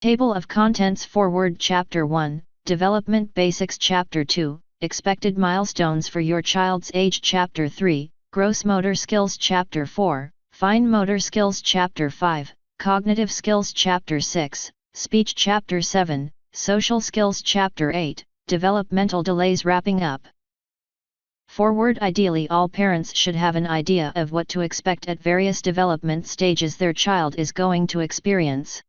Table of Contents. Foreword. Chapter 1, Development Basics. Chapter 2, Expected Milestones for your child's age. Chapter 3, Gross Motor Skills. Chapter 4, Fine Motor Skills. Chapter 5, Cognitive Skills. Chapter 6, Speech. Chapter 7, Social Skills. Chapter 8, Developmental Delays. Wrapping up. Foreword. Ideally, all parents should have an idea of what to expect at various development stages their child is going to experience.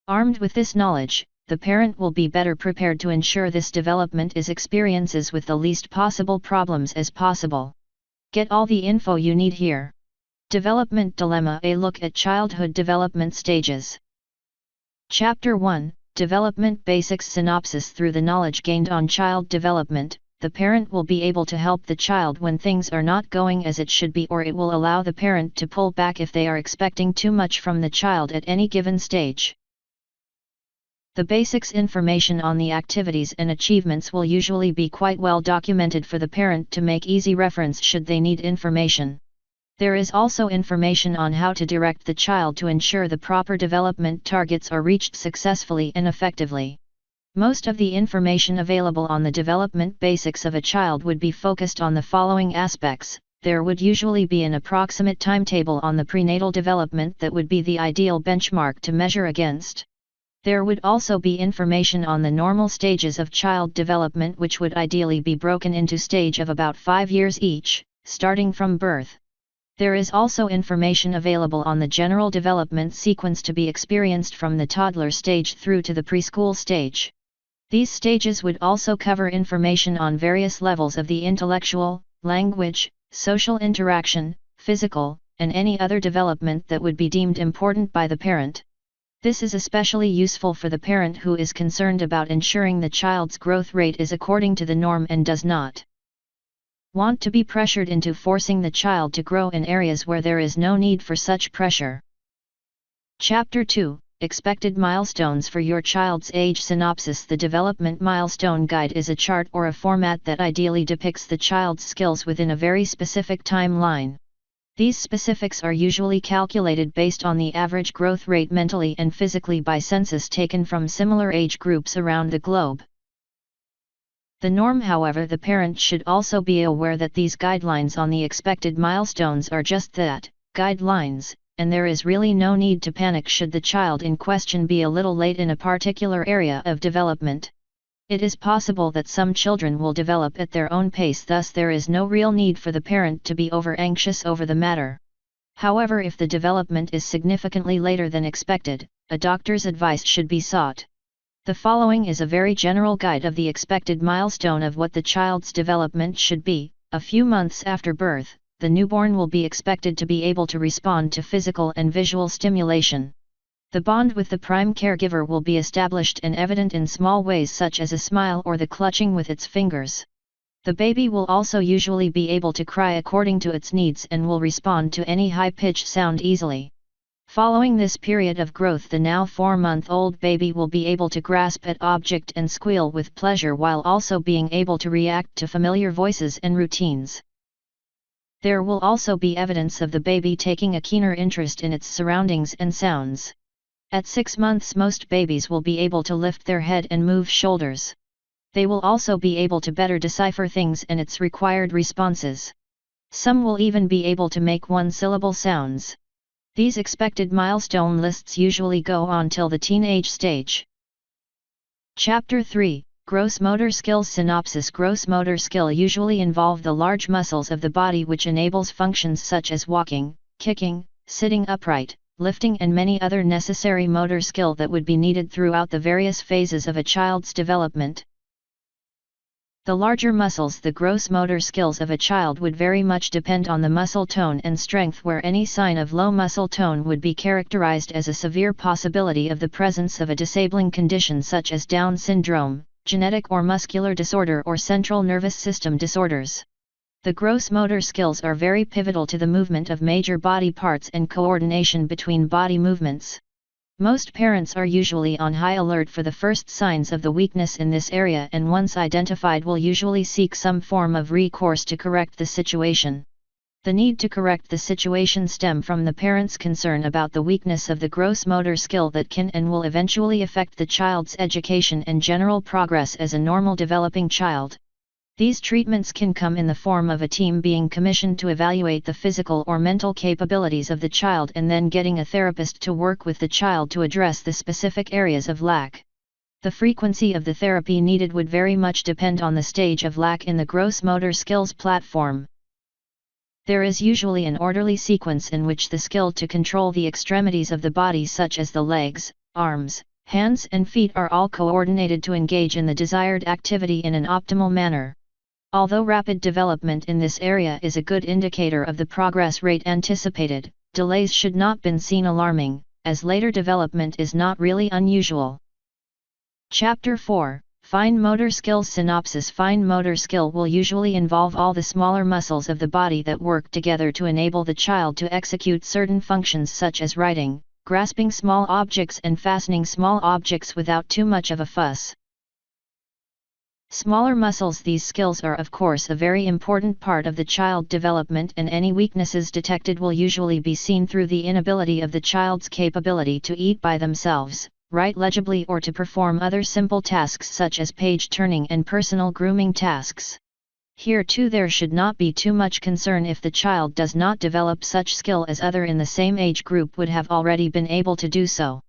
Armed with this knowledge, the parent will be better prepared to ensure this development is experiences with the least possible problems as possible. Get all the info you need here. Development Dilemma. A look at childhood development stages. Chapter 1, Development Basics. Synopsis. Through the knowledge gained on child development, the parent will be able to help the child when things are not going as it should be, or it will allow the parent to pull back if they are expecting too much from the child at any given stage. The basics information on the activities and achievements will usually be quite well documented for the parent to make easy reference should they need information. There is also information on how to direct the child to ensure the proper development targets are reached successfully and effectively. Most of the information available on the development basics of a child would be focused on the following aspects. There would usually be an approximate timetable on the prenatal development that would be the ideal benchmark to measure against. There would also be information on the normal stages of child development, which would ideally be broken into stage of about 5 years each, starting from birth. There is also information available on the general development sequence to be experienced from the toddler stage through to the preschool stage. These stages would also cover information on various levels of the intellectual, language, social interaction, physical, and any other development that would be deemed important by the parent. This is especially useful for the parent who is concerned about ensuring the child's growth rate is according to the norm and does not want to be pressured into forcing the child to grow in areas where there is no need for such pressure. Chapter 2, Expected Milestones for your child's age. Synopsis. The Development Milestone Guide is a chart or a format that ideally depicts the child's skills within a very specific timeline. These specifics are usually calculated based on the average growth rate mentally and physically by census taken from similar age groups around the globe. The norm, however, the parent should also be aware that these guidelines on the expected milestones are just that, guidelines, and there is really no need to panic should the child in question be a little late in a particular area of development. It is possible that some children will develop at their own pace, thus there is no real need for the parent to be over-anxious over the matter. However, if the development is significantly later than expected, a doctor's advice should be sought. The following is a very general guide of the expected milestone of what the child's development should be. A few months after birth, the newborn will be expected to be able to respond to physical and visual stimulation. The bond with the prime caregiver will be established and evident in small ways such as a smile or the clutching with its fingers. The baby will also usually be able to cry according to its needs and will respond to any high-pitched sound easily. Following this period of growth, the now 4-month-old baby will be able to grasp at object and squeal with pleasure while also being able to react to familiar voices and routines. There will also be evidence of the baby taking a keener interest in its surroundings and sounds. At 6 months, most babies will be able to lift their head and move shoulders. They will also be able to better decipher things and its required responses. Some will even be able to make one-syllable sounds. These expected milestone lists usually go on till the teenage stage. Chapter 3, Gross Motor Skills. Synopsis. Gross motor skill usually involve the large muscles of the body which enables functions such as walking, kicking, sitting upright, lifting and many other necessary motor skill that would be needed throughout the various phases of a child's development. The larger muscles, the gross motor skills of a child would very much depend on the muscle tone and strength, where any sign of low muscle tone would be characterized as a severe possibility of the presence of a disabling condition such as Down syndrome, genetic or muscular disorder or central nervous system disorders. The gross motor skills are very pivotal to the movement of major body parts and coordination between body movements. Most parents are usually on high alert for the first signs of the weakness in this area, and once identified will usually seek some form of recourse to correct the situation. The need to correct the situation stem from the parent's concern about the weakness of the gross motor skill that can and will eventually affect the child's education and general progress as a normal developing child. These treatments can come in the form of a team being commissioned to evaluate the physical or mental capabilities of the child and then getting a therapist to work with the child to address the specific areas of lack. The frequency of the therapy needed would very much depend on the stage of lack in the gross motor skills platform. There is usually an orderly sequence in which the skill to control the extremities of the body such as the legs, arms, hands and feet are all coordinated to engage in the desired activity in an optimal manner. Although rapid development in this area is a good indicator of the progress rate anticipated, delays should not be seen alarming, as later development is not really unusual. Chapter 4. Fine motor skills synopsis. Fine motor skill will usually involve all the smaller muscles of the body that work together to enable the child to execute certain functions such as writing, grasping small objects and fastening small objects without too much of a fuss. Smaller muscles. These skills are of course a very important part of the child development, and any weaknesses detected will usually be seen through the inability of the child's capability to eat by themselves, write legibly or to perform other simple tasks such as page turning and personal grooming tasks. Here too there should not be too much concern if the child does not develop such skill as other in the same age group would have already been able to do so.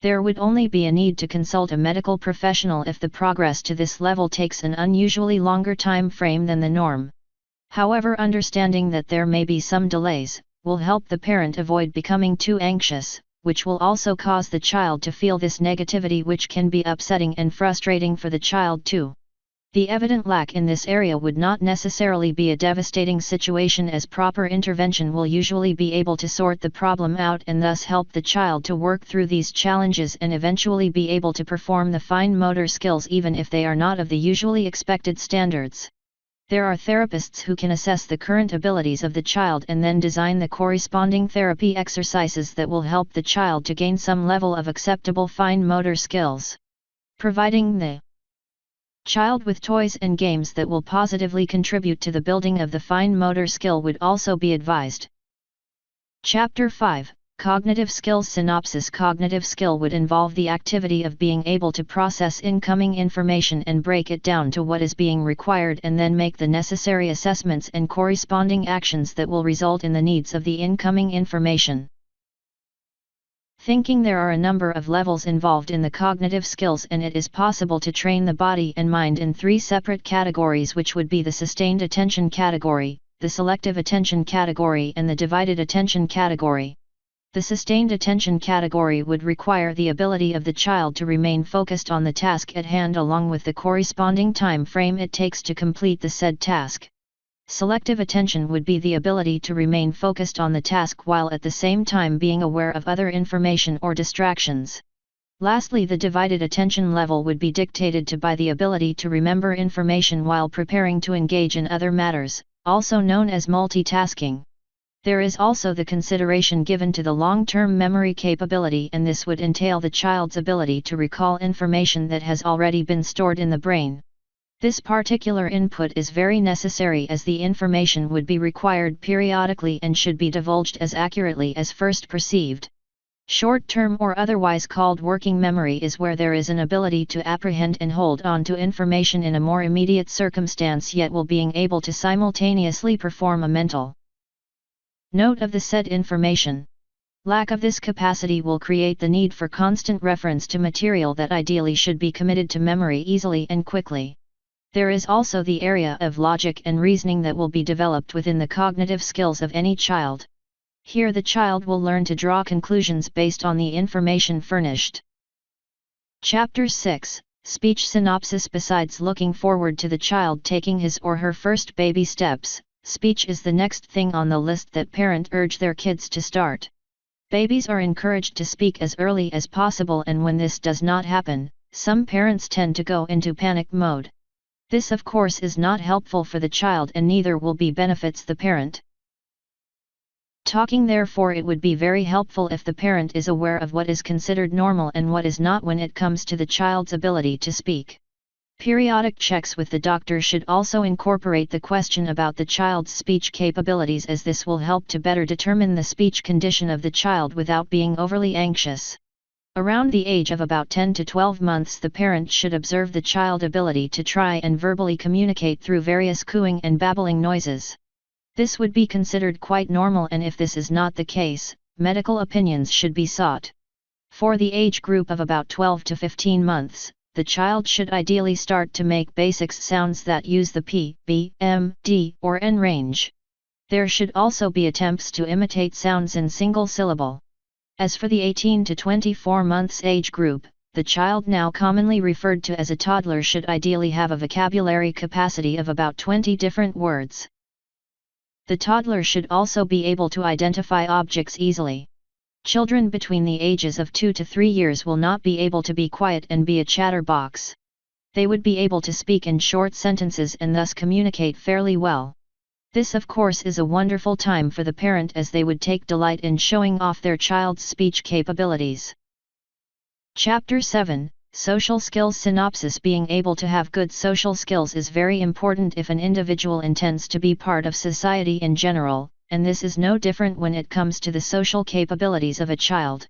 There would only be a need to consult a medical professional if the progress to this level takes an unusually longer time frame than the norm. However, understanding that there may be some delays will help the parent avoid becoming too anxious, which will also cause the child to feel this negativity, which can be upsetting and frustrating for the child too. The evident lack in this area would not necessarily be a devastating situation, as proper intervention will usually be able to sort the problem out and thus help the child to work through these challenges and eventually be able to perform the fine motor skills even if they are not of the usually expected standards. There are therapists who can assess the current abilities of the child and then design the corresponding therapy exercises that will help the child to gain some level of acceptable fine motor skills. Providing the child with toys and games that will positively contribute to the building of the fine motor skill would also be advised. Chapter 5. Cognitive skills synopsis. Cognitive skill would involve the activity of being able to process incoming information and break it down to what is being required and then make the necessary assessments and corresponding actions that will result in the needs of the incoming information. Thinking. There are a number of levels involved in the cognitive skills, and it is possible to train the body and mind in 3 separate categories, which would be the sustained attention category, the selective attention category and the divided attention category. The sustained attention category would require the ability of the child to remain focused on the task at hand along with the corresponding time frame it takes to complete the said task. Selective attention would be the ability to remain focused on the task while at the same time being aware of other information or distractions. Lastly, the divided attention level would be dictated to by the ability to remember information while preparing to engage in other matters, also known as multitasking. There is also the consideration given to the long-term memory capability, and this would entail the child's ability to recall information that has already been stored in the brain. This particular input is very necessary as the information would be required periodically and should be divulged as accurately as first perceived. Short-term or otherwise called working memory is where there is an ability to apprehend and hold on to information in a more immediate circumstance, yet while being able to simultaneously perform a mental note of the said information. Lack of this capacity will create the need for constant reference to material that ideally should be committed to memory easily and quickly. There is also the area of logic and reasoning that will be developed within the cognitive skills of any child. Here the child will learn to draw conclusions based on the information furnished. Chapter 6. Speech synopsis. Besides looking forward to the child taking his or her first baby steps, speech is the next thing on the list that parents urge their kids to start. Babies are encouraged to speak as early as possible, and when this does not happen, some parents tend to go into panic mode. This of course is not helpful for the child and neither will be benefits the parent. Talking. Therefore, it would be very helpful if the parent is aware of what is considered normal and what is not when it comes to the child's ability to speak. Periodic checks with the doctor should also incorporate the question about the child's speech capabilities, as this will help to better determine the speech condition of the child without being overly anxious. Around the age of about 10 to 12 months, the parent should observe the child's ability to try and verbally communicate through various cooing and babbling noises. This would be considered quite normal, and if this is not the case, medical opinions should be sought. For the age group of about 12 to 15 months, the child should ideally start to make basic sounds that use the P, B, M, D, or N range. There should also be attempts to imitate sounds in single syllable. As for the 18 to 24 months age group, the child, now commonly referred to as a toddler, should ideally have a vocabulary capacity of about 20 different words. The toddler should also be able to identify objects easily. Children between the ages of 2 to 3 years will not be able to be quiet and be a chatterbox. They would be able to speak in short sentences and thus communicate fairly well. This, of course, is a wonderful time for the parent, as they would take delight in showing off their child's speech capabilities. Chapter 7, Social Skills Synopsis. Being able to have good social skills is very important if an individual intends to be part of society in general, and this is no different when it comes to the social capabilities of a child.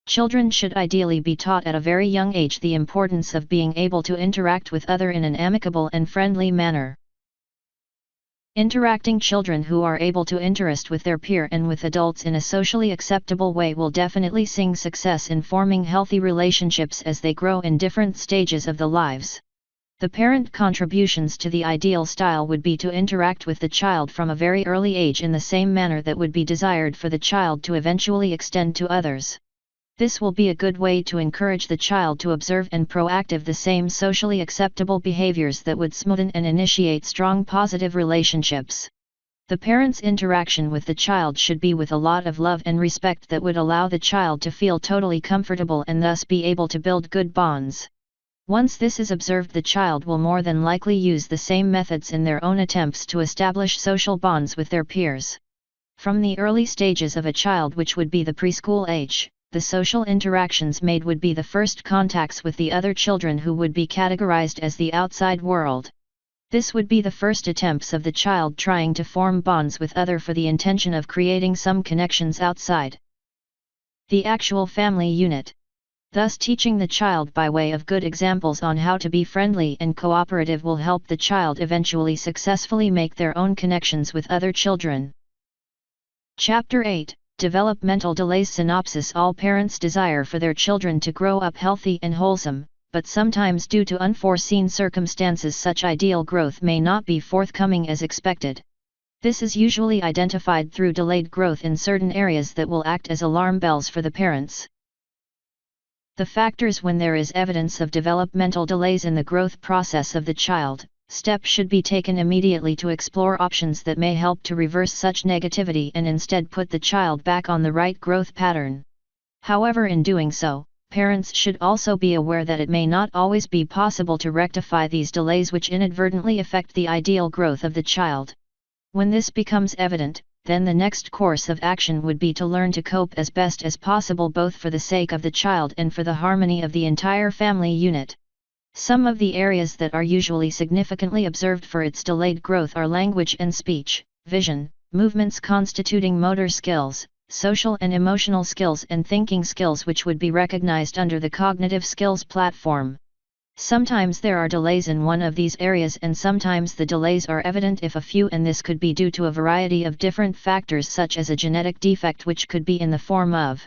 Children should ideally be taught at a very young age the importance of being able to interact with others in an amicable and friendly manner. Interacting children who are able to interest with their peer and with adults in a socially acceptable way will definitely see success in forming healthy relationships as they grow in different stages of the lives. The parent contributions to the ideal style would be to interact with the child from a very early age in the same manner that would be desired for the child to eventually extend to others. This will be a good way to encourage the child to observe and proactive the same socially acceptable behaviors that would smoothen and initiate strong positive relationships. The parent's interaction with the child should be with a lot of love and respect that would allow the child to feel totally comfortable and thus be able to build good bonds. Once this is observed, the child will more than likely use the same methods in their own attempts to establish social bonds with their peers. From the early stages of a child, which would be the preschool age, the social interactions made would be the first contacts with the other children, who would be categorized as the outside world. This would be the first attempts of the child trying to form bonds with others for the intention of creating some connections outside the actual family unit. Thus, teaching the child by way of good examples on how to be friendly and cooperative will help the child eventually successfully make their own connections with other children. Chapter 8, Developmental Delays Synopsis. All parents desire for their children to grow up healthy and wholesome, but sometimes due to unforeseen circumstances such ideal growth may not be forthcoming as expected. This is usually identified through delayed growth in certain areas that will act as alarm bells for the parents. The factors: when there is evidence of developmental delays in the growth process of the child, steps should be taken immediately to explore options that may help to reverse such negativity and instead put the child back on the right growth pattern. However, in doing so, parents should also be aware that it may not always be possible to rectify these delays, which inadvertently affect the ideal growth of the child. When this becomes evident, then the next course of action would be to learn to cope as best as possible, both for the sake of the child and for the harmony of the entire family unit. Some of the areas that are usually significantly observed for its delayed growth are language and speech, vision, movements constituting motor skills, social and emotional skills, and thinking skills, which would be recognized under the cognitive skills platform. Sometimes there are delays in one of these areas, and sometimes the delays are evident if a few, and this could be due to a variety of different factors, such as a genetic defect, which could be in the form of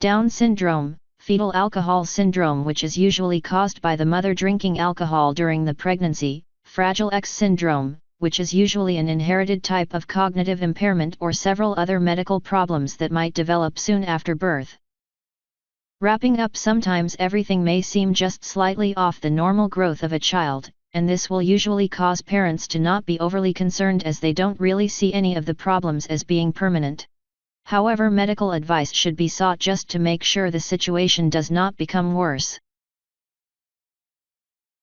Down syndrome, fetal alcohol syndrome, which is usually caused by the mother drinking alcohol during the pregnancy, Fragile X syndrome, which is usually an inherited type of cognitive impairment, or several other medical problems that might develop soon after birth. Wrapping up, sometimes everything may seem just slightly off the normal growth of a child, and this will usually cause parents to not be overly concerned, as they don't really see any of the problems as being permanent. However, medical advice should be sought just to make sure the situation does not become worse.